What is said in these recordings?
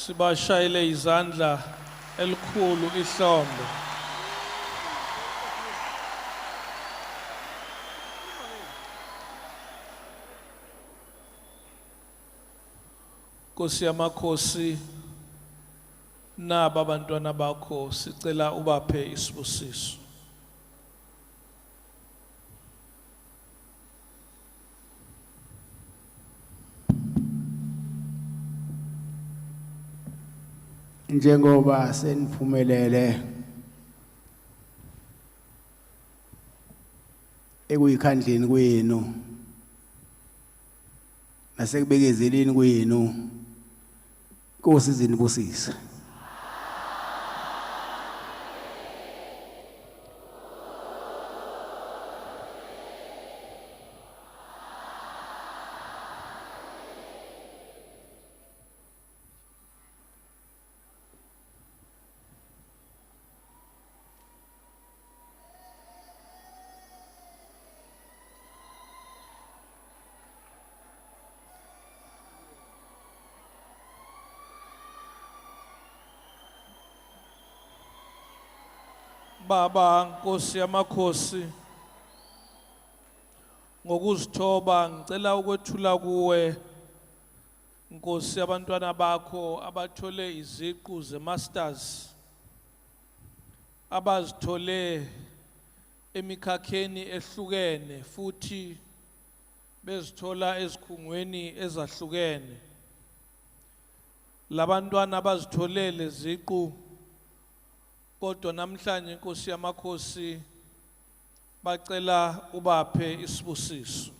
Sibashayele izandla elikhulu ihlombe. Nkosi yamakhosi, naba abantwana bakho sicela ubaphe isibusiso. Njengoba seniphumelele ekuyikhandleni kwenu nasekubekezeleni kwenu Nkosi izinibusise. Baba Nkosi yamakhosi, ngokuzithoba ngicela ukwethula kuwe Nkosi abantwana bakho abathole iziqu ze-masters, abazithole emikhakheni ehlukene futhi bezithola ezikhungweni ezahlukene. Labantwana abazitholele iziqu kodwa namhlanje Nkosi yamakhosi bacela ubaphe isibusiso.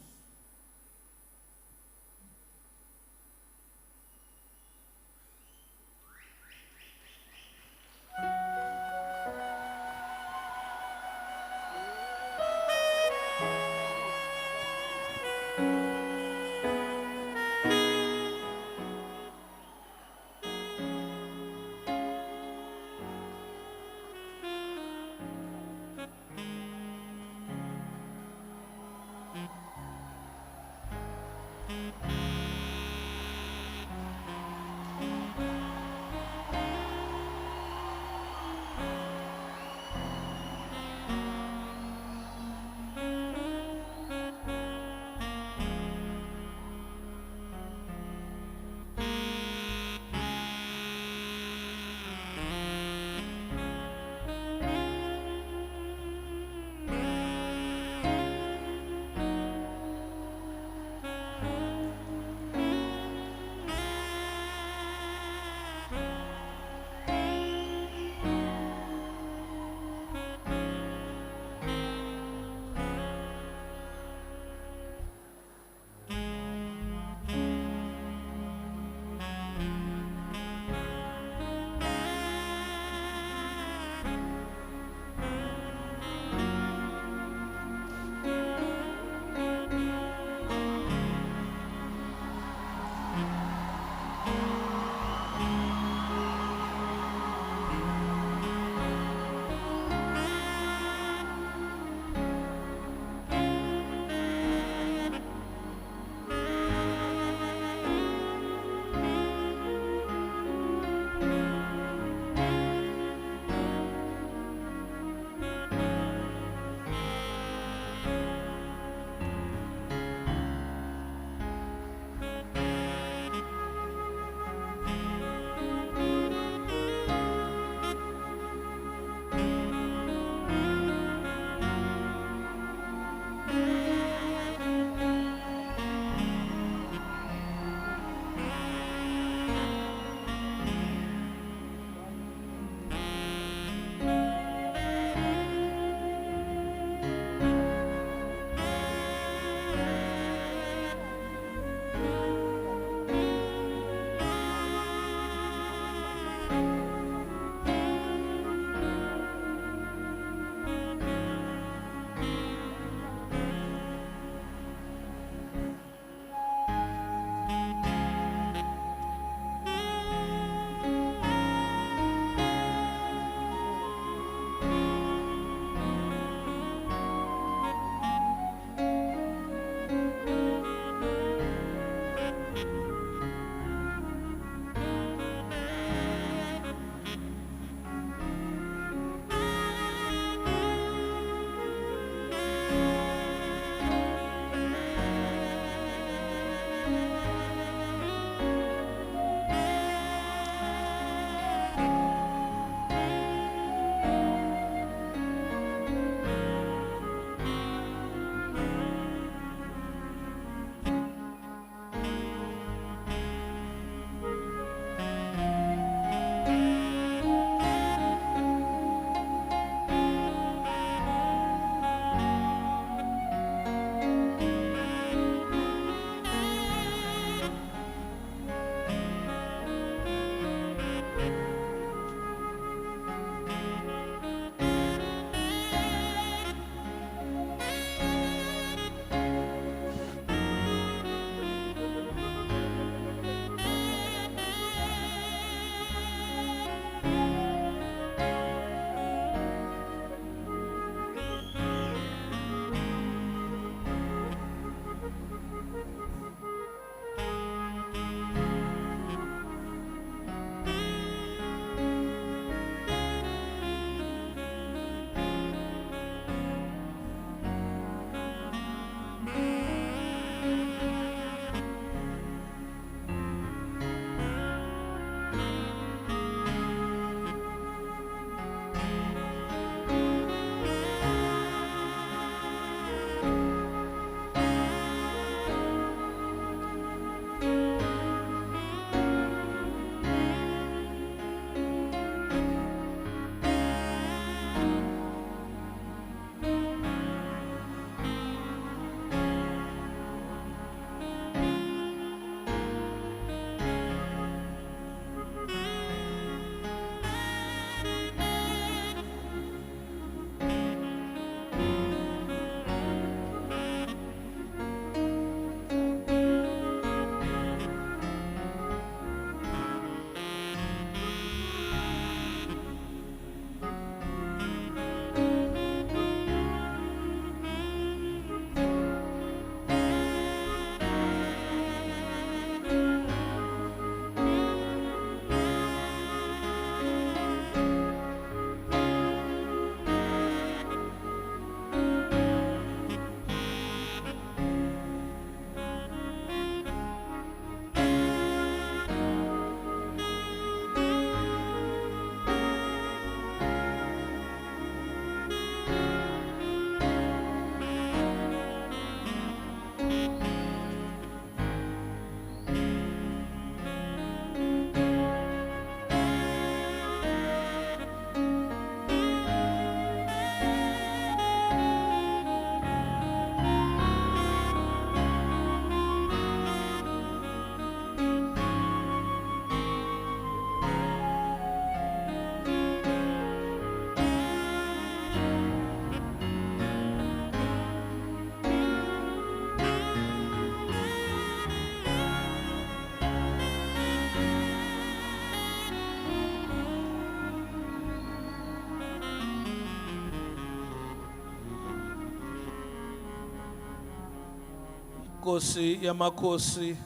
Nkosi yamakhosi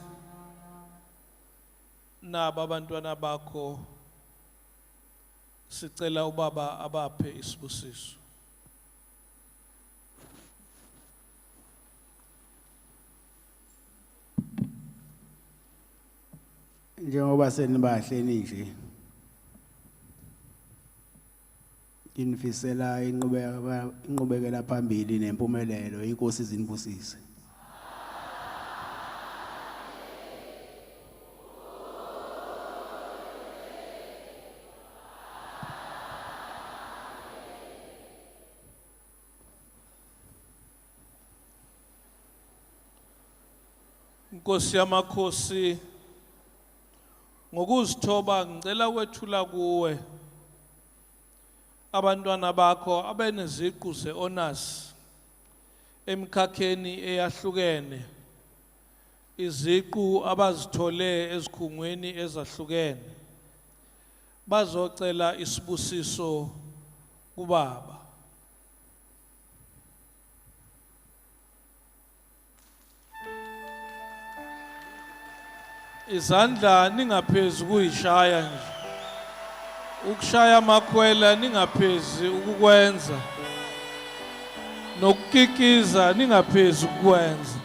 naba abantwana bakho sicela ubaba abaphe isibusiso. Njengoba senibahleni nje inifisela inqubekela phambili nempumelelo inkosi izinibusise. Nkosi yamakhosi ngokuzithoba ngicela kwethula kuwe abantwana bakho abeneziqu ze-honors emkhakheni eyahlukene, iziqu abazithole ezikhungweni ezahlukene, bazocela isibusiso kubaba. Izandla ningaphezi kuyishaya nje. Ukushaya amakhwela ningaphezi ukukwenza. Nokukikiza ningaphezi ukukwenza.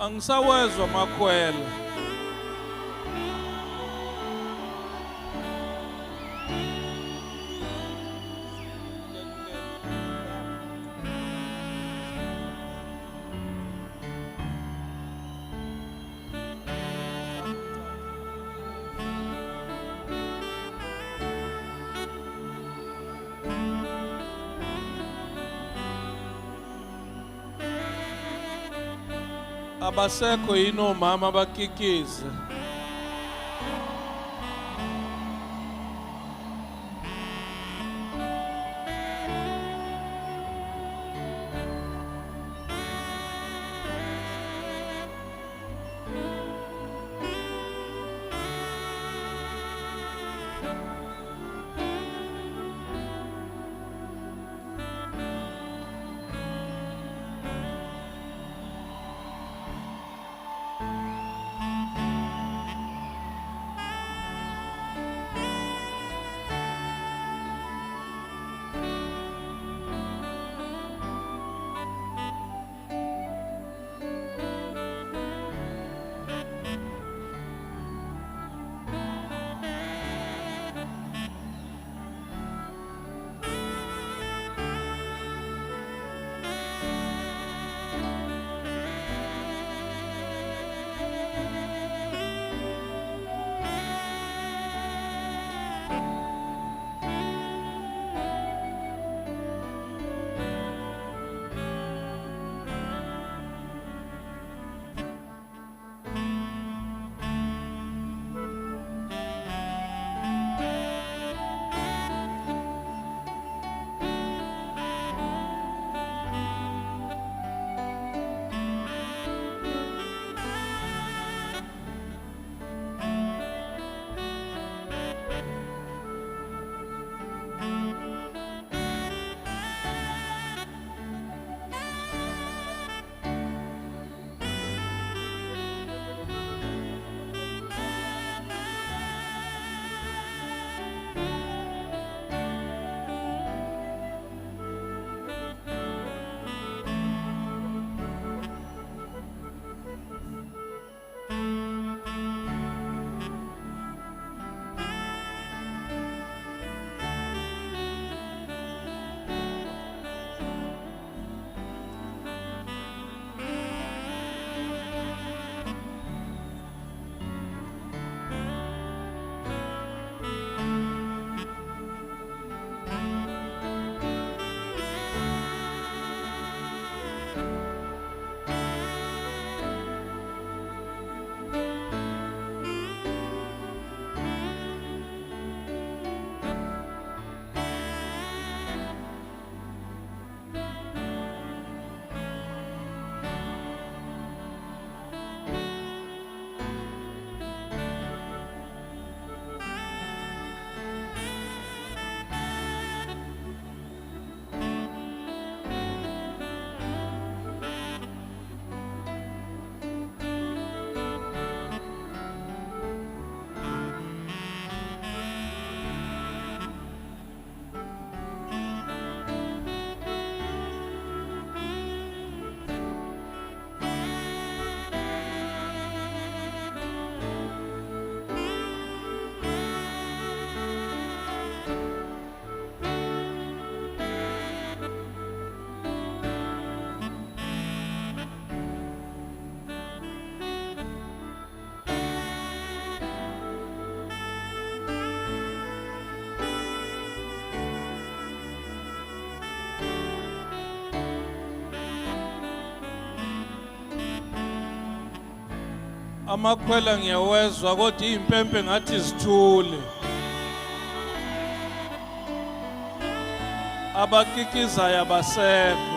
Angisawezwa Makwela. Abasekho yini omama abakikiza? Amakhwela ngiyawezwa kodwa impempe ngathi zithule. Abakikizayo abasekho.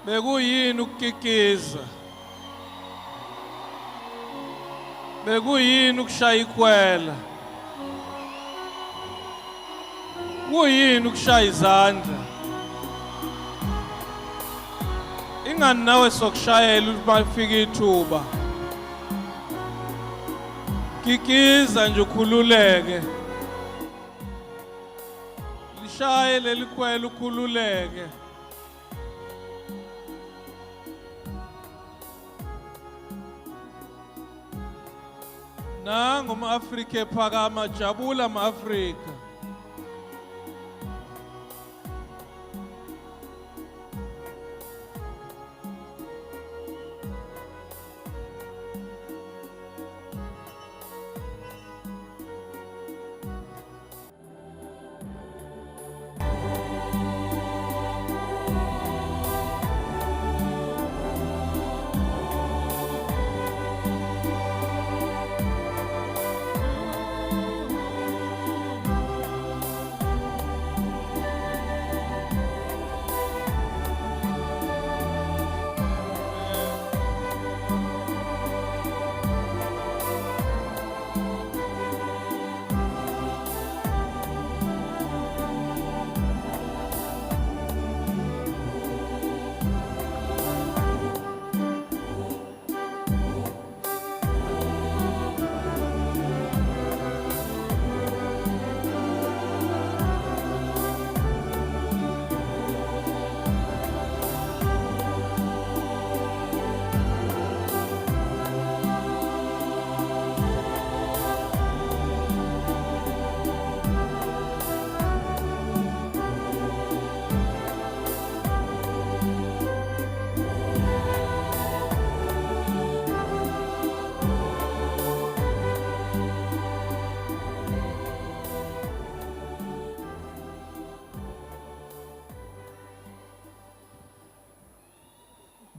Bekuyini ukukikiza? Bekuyini ukushaya ikwela? Kuyini ukushaya izandla? Ingani nawe sokushayela uma kufika ithuba? Kikiza nje ukhululeke. Lishaye leli kwela ukhululeke. Nangu ama-Afrika ephakama, jabula ama-Afrika.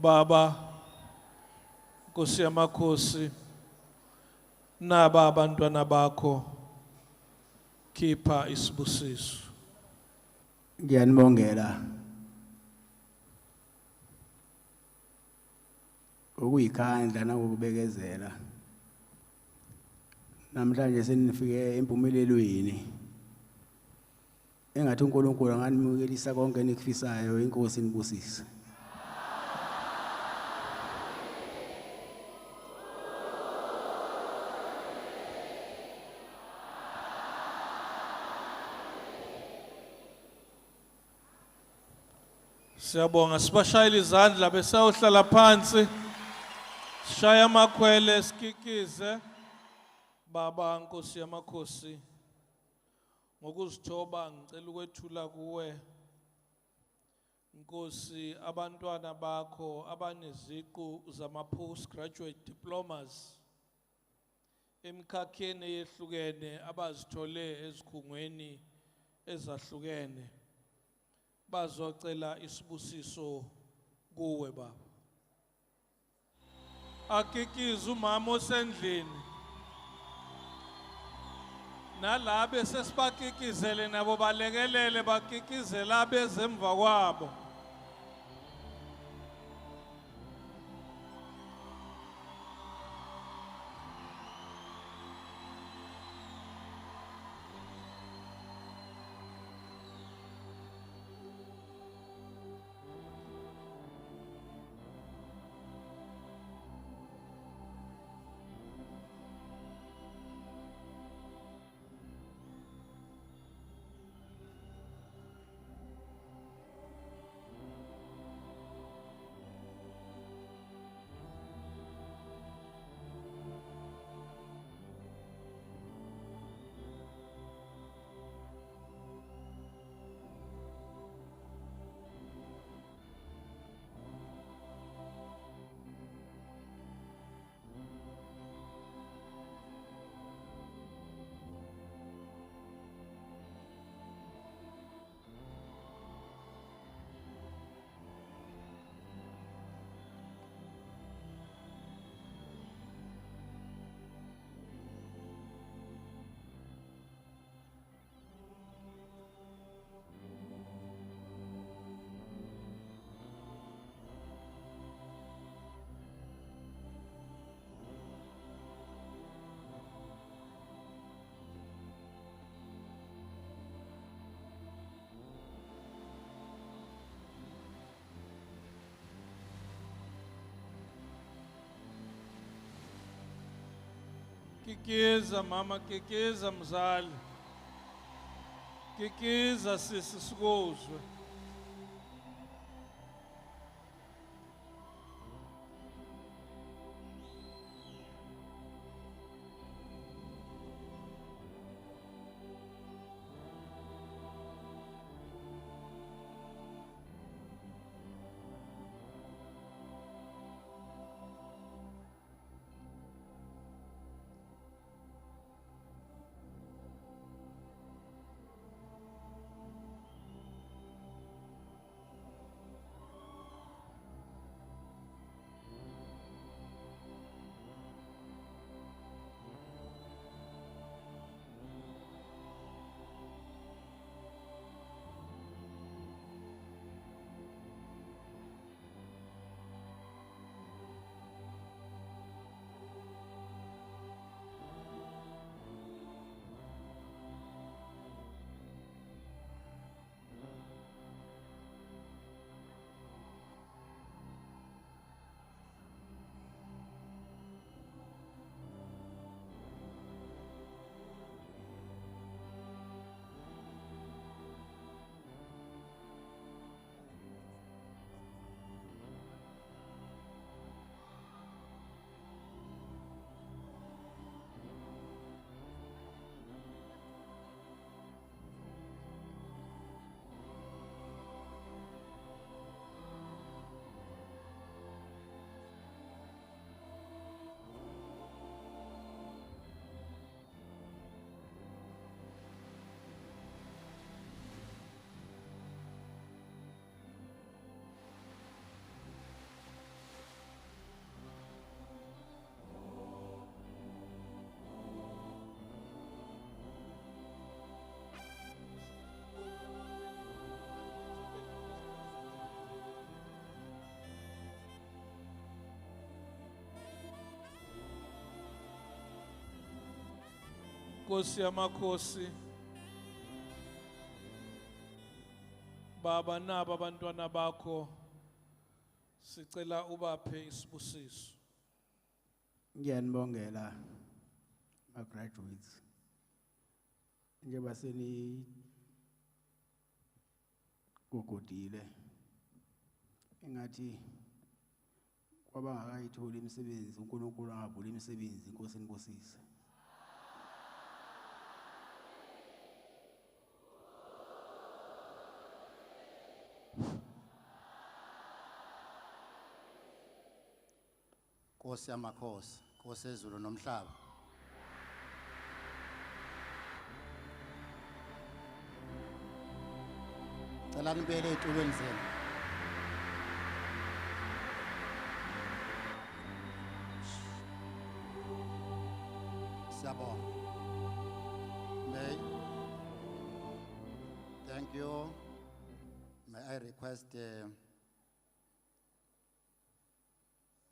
Baba, Nkosi yamakhosi, naba abantwana bakho, khipha isibusiso. Ngiyanibongela ukuyikhandla nangokubekezela. Namhlanje senifike empumelelweni. Engathi uNkulunkulu anganimukelisa konke enikufisayo. Inkosi inibusise. Siyabonga, sibashayela izandla bese uhlala phansi. Sishaya amakhwele sikikize. Baba Nkosi yamakhosi, ngokuzithoba ngicela ukwethula kuwe Nkosi abantwana bakho abaneziqu zama postgraduate diplomas emkhakheni eyehlukene abazithole ezikhungweni ezahlukene. Bazocela isibusiso kuwe baba. Akikiza umama osendlini. Nalabe sesibakikizele nabo balekelele bakikizela abezemva kwabo. Kikiza mama, kikiza mzali. Kikiza sisi sikuzwe. Nkosi yamakhosi, Baba naba abantwana bakho sicela ubaphe isibusiso. Ngiyanibongela ma graduates. Njengoba seni gugodile engathi kwabangakayitholi imisebenzi uNkulunkulu angavula imisebenzi Inkosi inibusise. Nkosi yamakhosi, Nkosi ezulu nomhlaba. Cela nibele ezitulweni zenu. Siyabonga. Thank you. May I request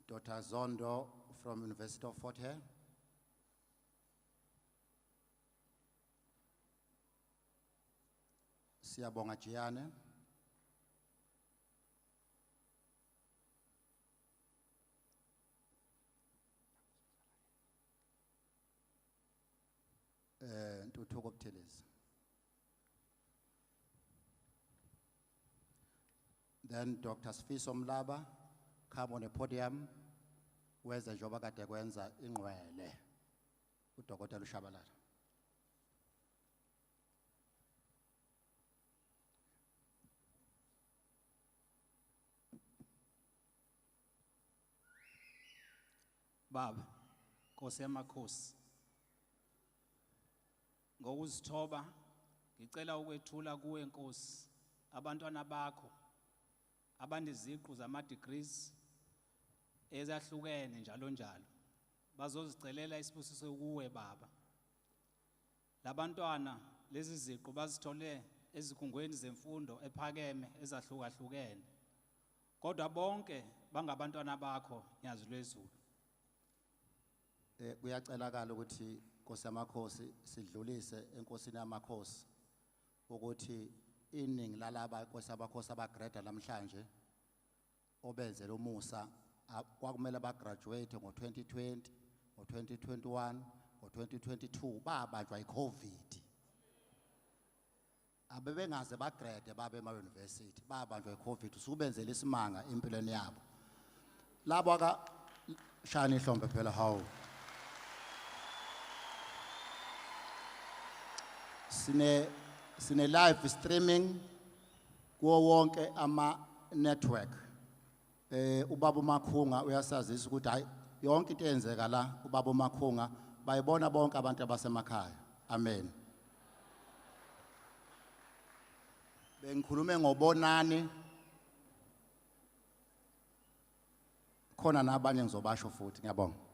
Dr. Zondo from University of Fort Hare. Siyabonga Giane. Ntuthuko Buthelezi. Then Dr. Sfiso Mlaba, come on the podium. Where's the job kade kwenza ingcwele? UDokotela uShabalala. Baba, Nkosi yamakhosi. Ngokuzithoba ngicela ukwethula kuwe Nkosi abantwana bakho abaneziqu zama degrees ezahlukene njalo njalo bazozicelela isibusiso kuwe baba. Labantwana lezi ziqu bazithole ezikhungweni zemfundo ephakeme ezahlukahlukene. Kodwa bonke bangabantwana bakho nyazi lwezulu. Kuyacelakala ukuthi Nkosi yamakhosi sidlulise enkosini yamakhosi ukuthi iningi lalaba Nkosi yamakhosi abagrade namhlanje obenzela umusa kwakumele ba graduate ngo2020 ngo2021 ngo-2022 babanjwa iCovid. Abebengaze bagrade babe ema-university babanjwa iCovid usubenzela isimanga empilweni yabo. Labo aka shani ihlombe phela hawo. Sine live streaming kuwo wonke ama network. Ubaba uMakhunga uyasazisa ukuthi hayi yonke into eyenzeka la ubaba uMakhunga bayibona bonke abantu abasemakhaya. Amen. Bengikhulume ngobonani khona nabanye ngizobasho futhi ngiyabonga.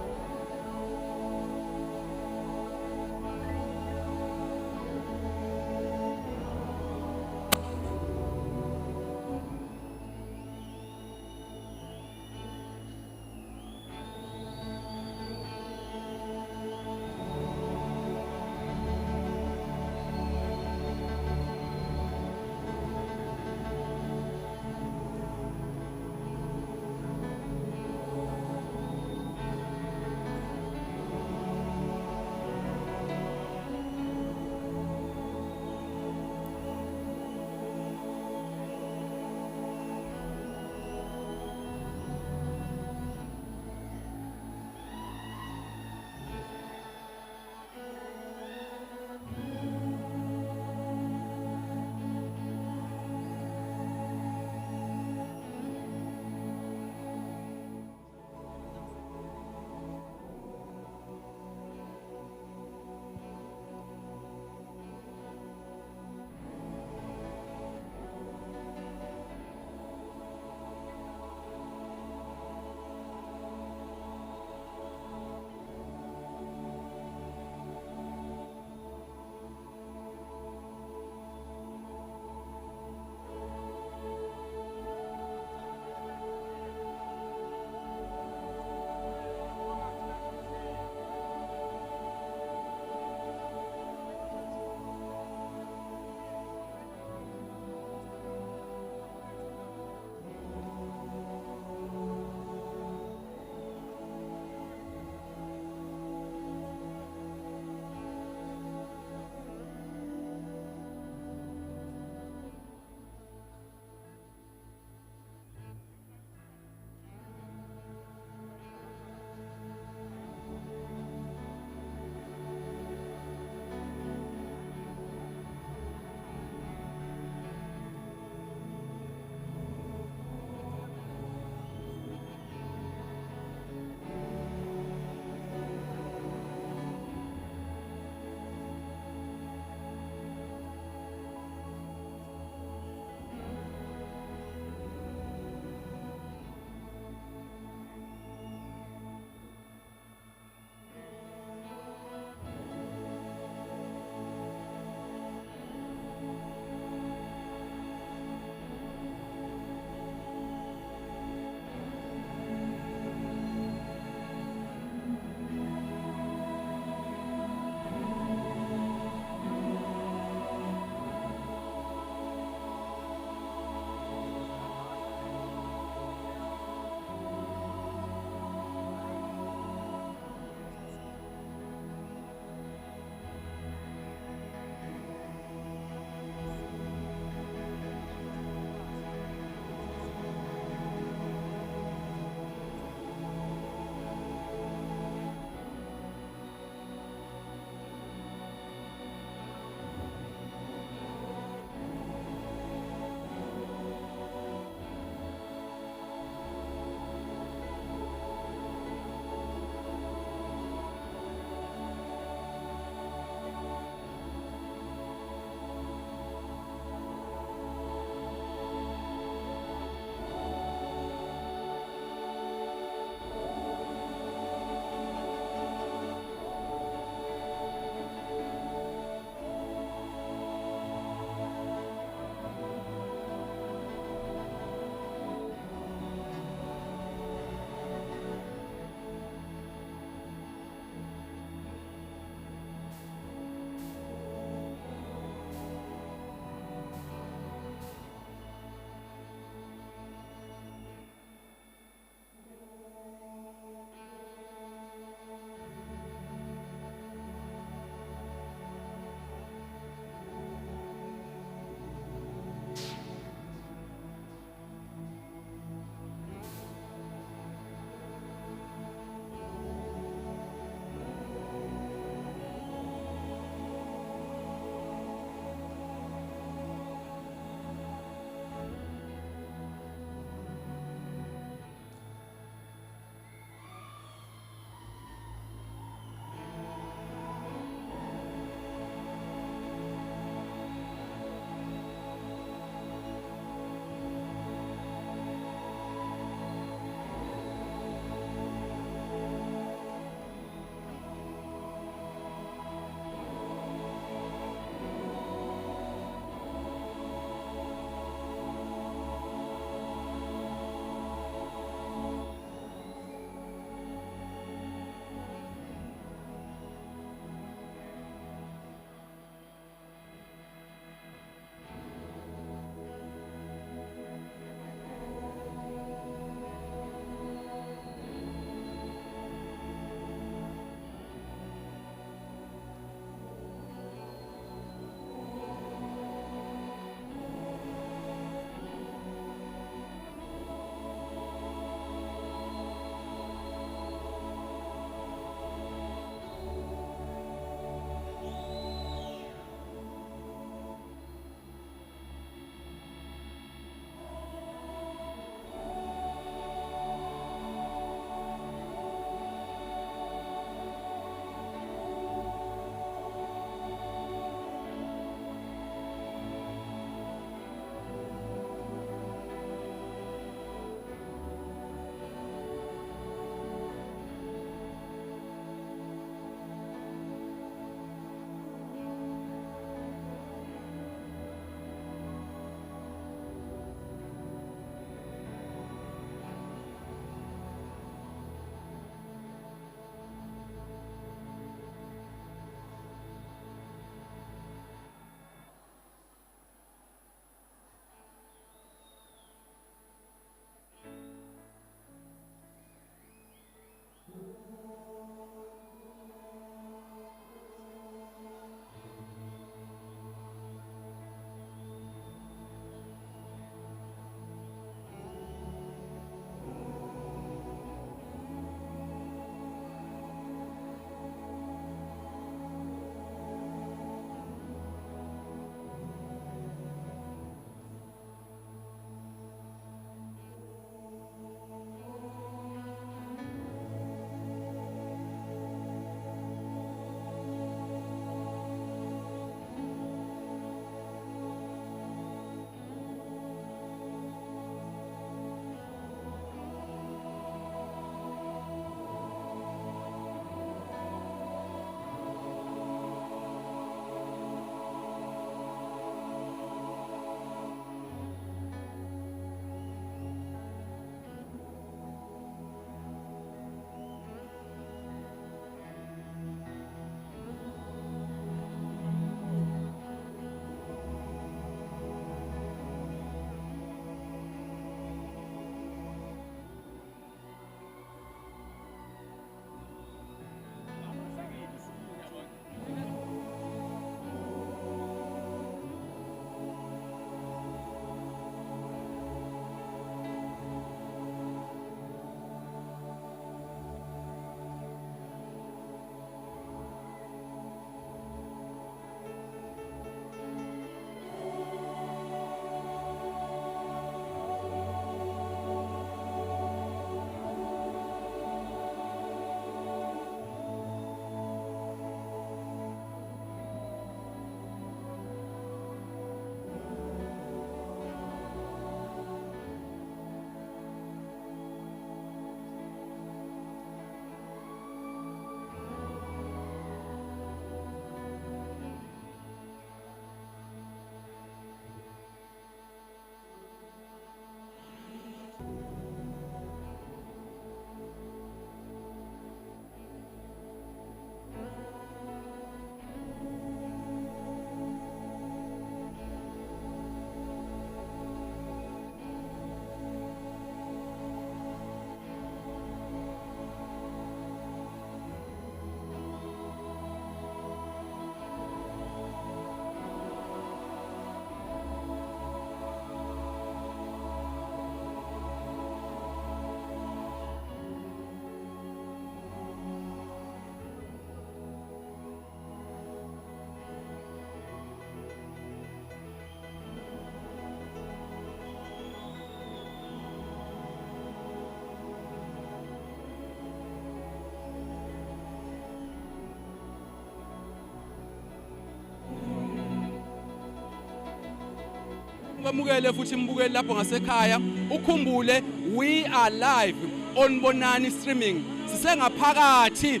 kwamukele futhi imbukeli lapho ngasekhaya ukhumbule we are live on Bonani streaming sisengaphakathi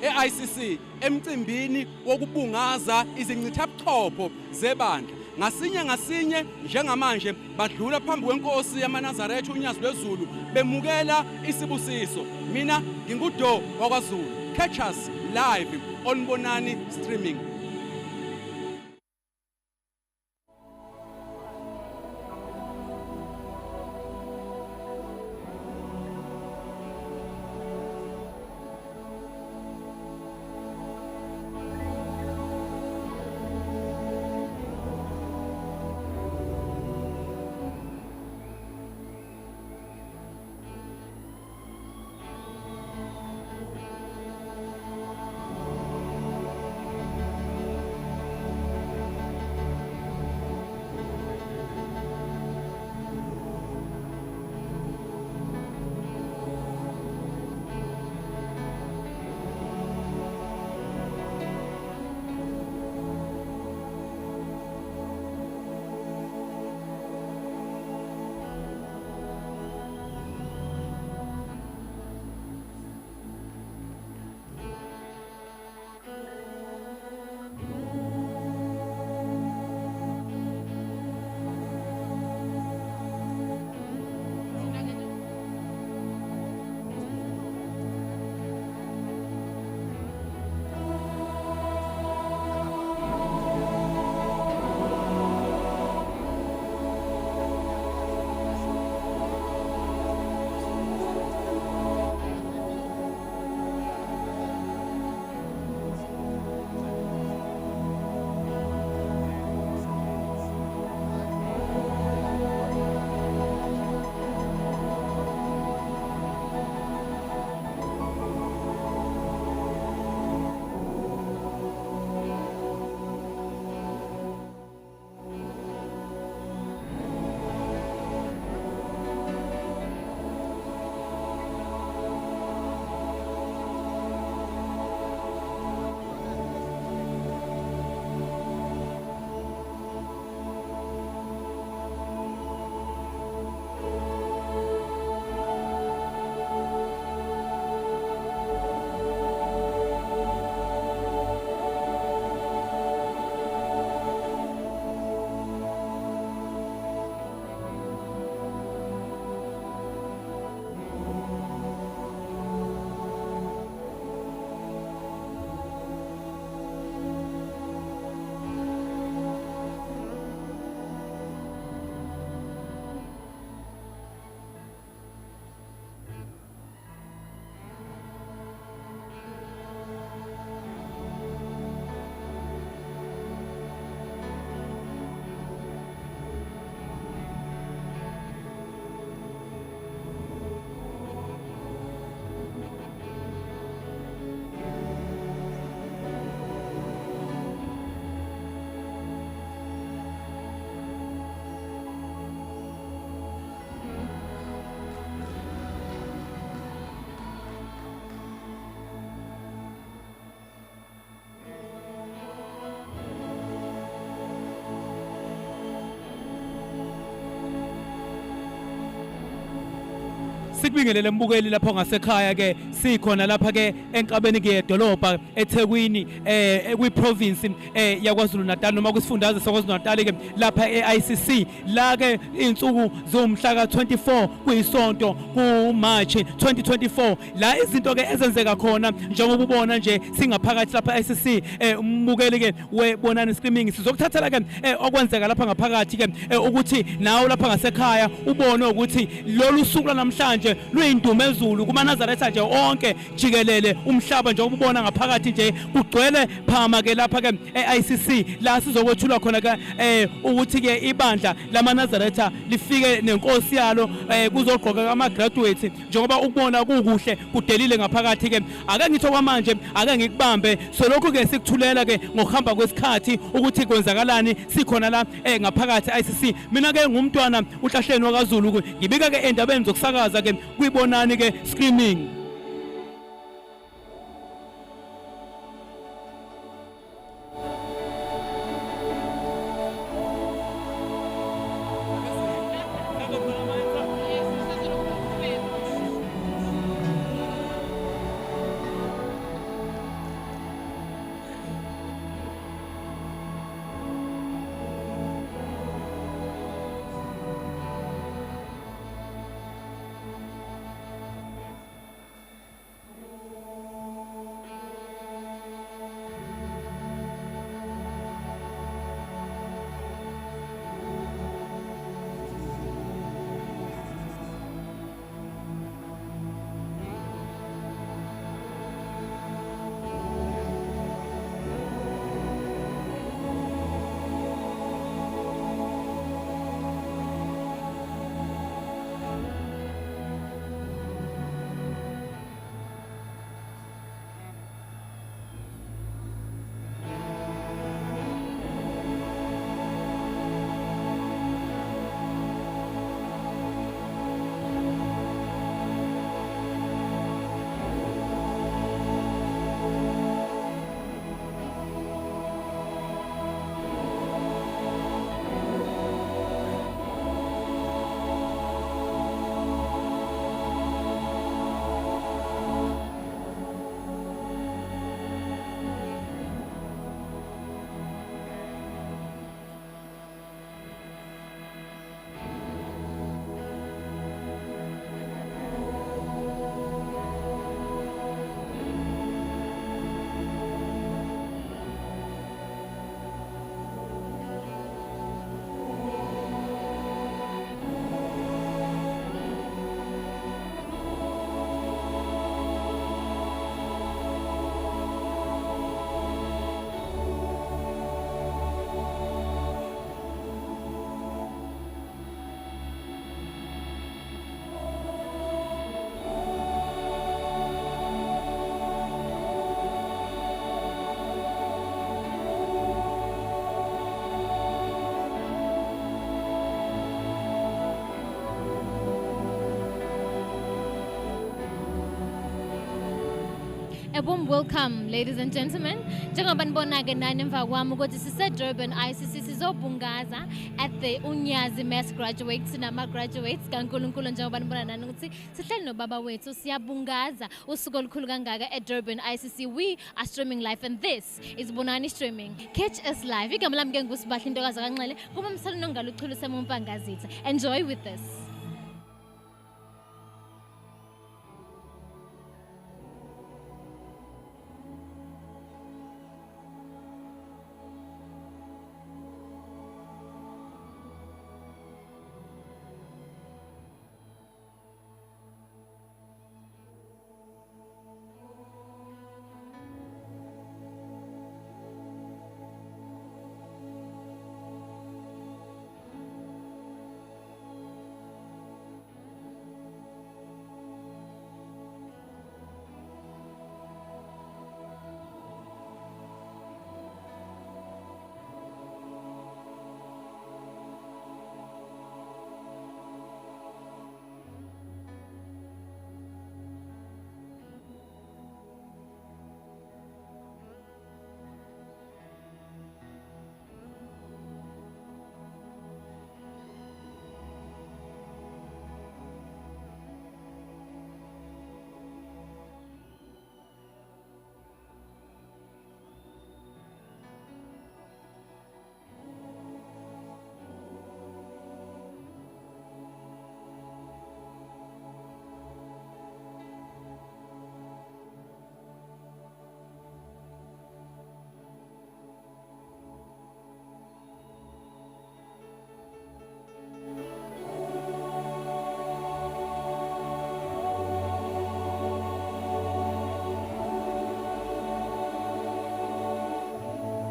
eICC emcimbini wokubungaza izincithabuchopho zebandla ngasinye njengamanje badlula phambi kwenkosi yamaNazaretha uNyazi lweZulu bemukela isibusiso mina nginguDo wakwaZulu catch us live on Bonani streaming. Sikubingelele mbukeli lapho ngasekhaya ke sikhona lapha ke enkabeni ke edolobha eThekwini kwi province yaKwaZulu Natal noma kwisifundazwe saKwaZulu Natal ke lapha eICC la ke insuku zomhla ka24 kuyisonto kuMarch 2024 la izinto ke ezenzeka khona njengoba ubona nje singaphakathi lapha eICC umbukeli ke weBonani streaming sizokuthathela ke okwenzeka lapha ngaphakathi ke ukuthi nawe lapha ngasekhaya ubone ukuthi lolu suku namhlanje luyindumo ezulu kumaNazaretha nje onke jikelele umhlaba njengoba ubona ngaphakathi nje kugcwele phama ke lapha ke eICC la sizokwethula khona ke ukuthi ke ibandla lamaNazaretha lifike nenkosi yalo kuzogqoka ama graduates njengoba ukubona kukuhle kudelile ngaphakathi ke ake ngitho kwamanje ake ngikubambe so lokho ke sikuthulela ke ngokuhamba kwesikhathi ukuthi kwenzakalani sikhona la ngaphakathi eICC mina ke ngumntwana uhlahleni wakaZulu ngibika ke endabeni zokusakaza ke kuyibonani ke streaming. A warm welcome, ladies and gentlemen. Njengoba nibona-ke nani emva kwami ukuthi sise-Durban ICC sizobungaza at the Unyazi Mass Graduates nama-graduates kaNkulunkulu njengoba nibona nani ukuthi sihleli nobaba wethu siyabungaza usuku olukhulu kangaka at Durban ICC. We are streaming live and this is Bonani Streaming. Catch us live. Igama lami ke nguSibahle Ntokazi kaNxele. Kuba umsalo nongaluchulu semumfangazitha. Enjoy with this.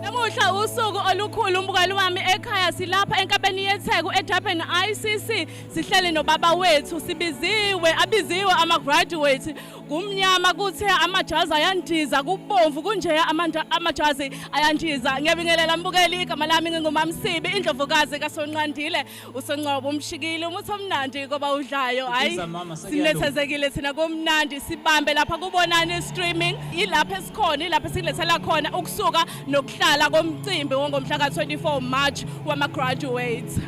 Namuhla usuku olukhulu umbukeli wami ekhaya silapha enkabeni yeTheku eDurban ICC sihleli nobaba wethu abiziwe ama-graduate kumnyama kuthe amajazi ayandiza kubomvu kunjeya amajazi ayandiza. Ngiyabingelela mbukeli, igama lami ngingumamsibi indlovukazi kaSonqandile uSongcobo umshikile umuthi omnandi ngoba udlayo. Hayi sinethezekile thina komnandi sibambe lapha kubonani streaming. Ilapha esikhona ilapha silethela khona ukusuka nokuhlala komcimbi ngomhla ka-24 March wama-graduates.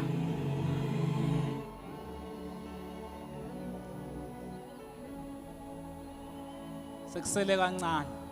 Sekusele kancane.